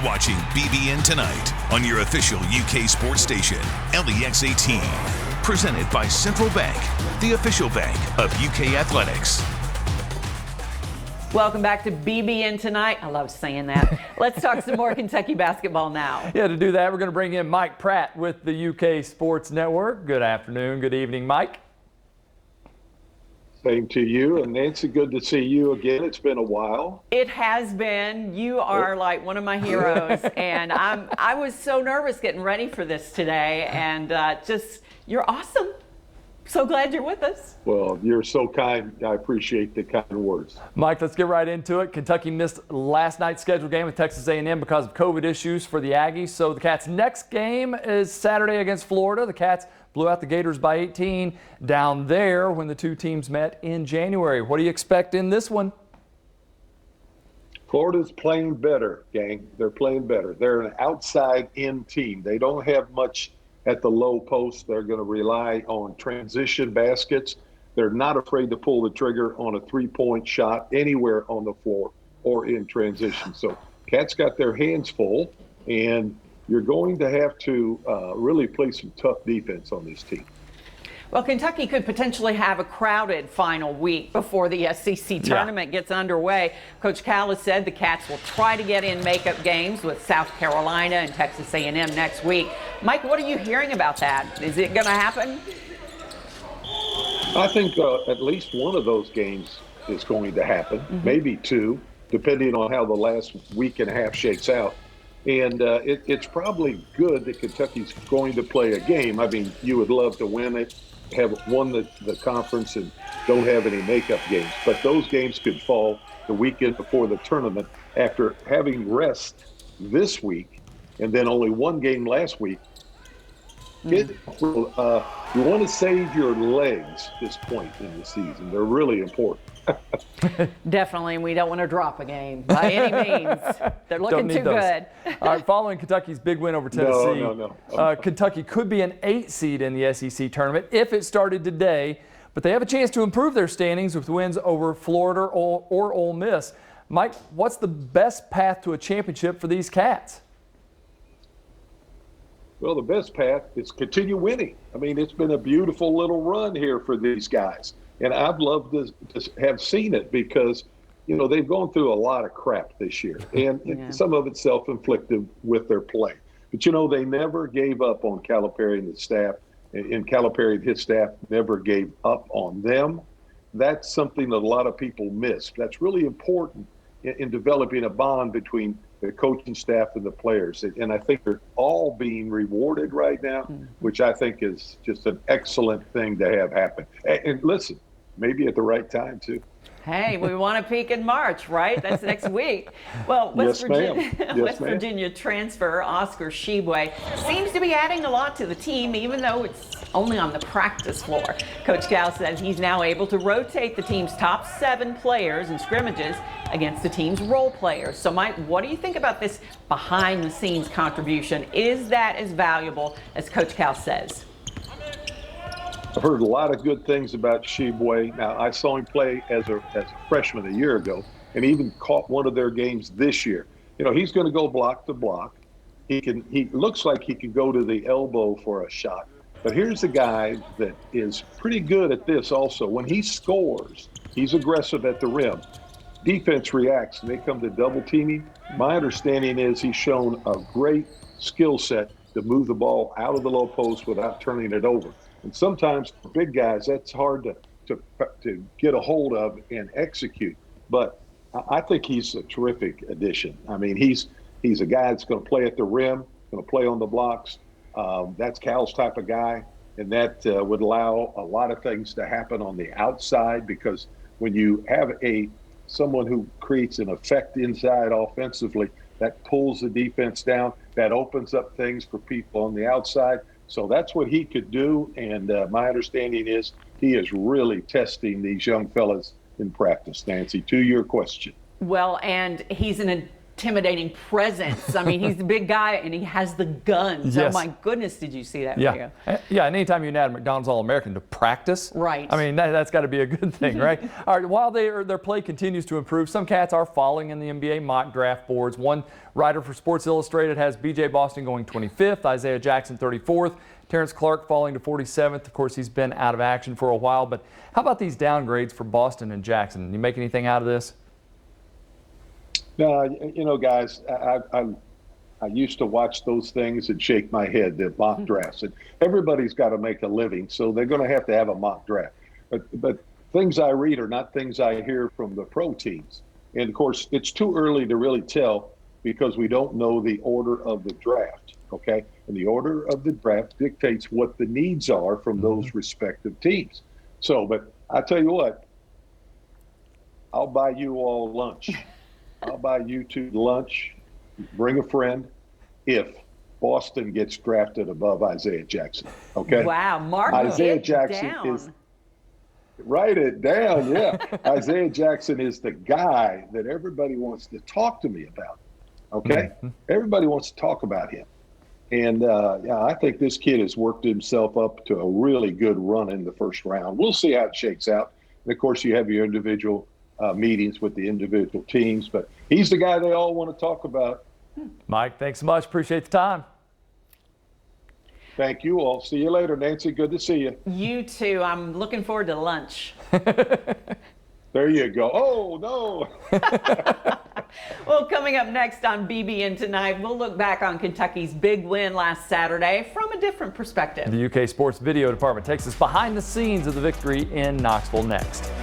watching BBN Tonight on your official UK sports station, LEX 18. Presented by Central Bank, the official bank of UK Athletics. Welcome back to BBN Tonight. I love saying that. Let's talk some more Kentucky basketball now. Yeah, to do that, we're going to bring in Mike Pratt with the UK Sports Network. Good afternoon, good evening, Mike. Same to you. And Nancy, good to see you again. It's been a while. It has been. You are like one of my heroes. And I was so nervous getting ready for this today. And you're awesome. So glad you're with us. Well, you're so kind. I appreciate the kind words. Mike, let's get right into it. Kentucky missed last night's scheduled game with Texas A&M because of COVID issues for the Aggies. So the Cats' next game is Saturday against Florida. The Cats blew out the Gators by 18 down there when the two teams met in January. What do you expect in this one? Florida's playing better, gang. They're playing better. They're an outside-in team. They don't have much at the low post. They're going to rely on transition baskets. They're not afraid to pull the trigger on a three-point shot anywhere on the floor or in transition. So Cats got their hands full, and you're going to have to really play some tough defense on this team. Well, Kentucky could potentially have a crowded final week before the SEC tournament gets underway. Coach Cal has said the Cats will try to get in makeup games with South Carolina and Texas A&M next week. Mike, what are you hearing about that? Is it going to happen? I think at least one of those games is going to happen, maybe two, depending on how the last week and a half shakes out. And it's probably good that Kentucky's going to play a game. I mean, you would love to win it, have won the conference and don't have any makeup games. But those games could fall the weekend before the tournament after having rest this week and then only one game last week. You want to save your legs at this point in the season. They're really important. Definitely, and we don't want to drop a game by any means. They're looking too good. All right, following Kentucky's big win over Tennessee, No. Kentucky could be an 8 seed in the SEC tournament if it started today, but they have a chance to improve their standings with wins over Florida or Ole Miss. Mike, what's the best path to a championship for these Cats? Well, the best path is continue winning. I mean, it's been a beautiful little run here for these guys. And I'd love to have seen it because, you know, they've gone through a lot of crap this year. And some of it's self-inflicted with their play. But, you know, they never gave up on Calipari and the staff. And Calipari and his staff never gave up on them. That's something that a lot of people miss. That's really important in developing a bond between the coaching staff and the players. And I think they're all being rewarded right now, which I think is just an excellent thing to have happen. And listen, maybe at the right time, too. Hey, we want to peak in March, right? That's next week. Well, West Virginia transfer Oscar Tshiebwe seems to be adding a lot to the team, even though it's only on the practice floor. Coach Cal says he's now able to rotate the team's top 7 players in scrimmages against the team's role players. So, Mike, what do you think about this behind-the-scenes contribution? Is that as valuable as Coach Cal says? I've heard a lot of good things about Tshiebwe. Now, I saw him play as a freshman a year ago and even caught one of their games this year. You know, he's going to go block to block. He looks like he can go to the elbow for a shot. But here's a guy that is pretty good at this also. When he scores, he's aggressive at the rim. Defense reacts and they come to double teaming. My understanding is he's shown a great skill set to move the ball out of the low post without turning it over. And sometimes for big guys, that's hard to get a hold of and execute. But I think he's a terrific addition. I mean, he's a guy that's going to play at the rim, going to play on the blocks. That's Cal's type of guy. And that would allow a lot of things to happen on the outside, because when you have someone who creates an effect inside offensively, that pulls the defense down, that opens up things for people on the outside. So that's what he could do, and my understanding is he is really testing these young fellas in practice, Nancy, to your question. Well, and he's an intimidating presence. I mean, he's the big guy and he has the guns. Yes. Oh my goodness, did you see that Yeah. video? Yeah, and anytime you can add a McDonald's All-American to practice, Right. I mean, that's got to be a good thing, right? All right, while their play continues to improve, some Cats are falling in the NBA mock draft boards. One writer for Sports Illustrated has B.J. Boston going 25th, Isaiah Jackson 34th, Terrence Clark falling to 47th. Of course, he's been out of action for a while, but how about these downgrades for Boston and Jackson? You make anything out of this? No, you know, guys, I used to watch those things and shake my head, the mock drafts. And everybody's got to make a living, so they're going to have a mock draft. But things I read are not things I hear from the pro teams. And, of course, it's too early to really tell because we don't know the order of the draft, okay? And the order of the draft dictates what the needs are from those respective teams. So, but I tell you what, I'll buy you all lunch. I'll buy you two lunch, bring a friend, if Boston gets drafted above Isaiah Jackson. Okay? Wow, Mark Isaiah it Jackson down. is write it down, yeah. Isaiah Jackson is the guy that everybody wants to talk to me about. Okay? Everybody wants to talk about him. And yeah, I think this kid has worked himself up to a really good run in the first round. We'll see how it shakes out. And of course, you have your individual meetings with the individual teams, but he's the guy they all want to talk about. Mike, thanks so much. Appreciate the time. Thank you all. See you later, Nancy. Good to see you. You too. I'm looking forward to lunch. There you go. Oh, no. Well, coming up next on BBN Tonight, we'll look back on Kentucky's big win last Saturday from a different perspective. The UK Sports Video Department takes us behind the scenes of the victory in Knoxville next.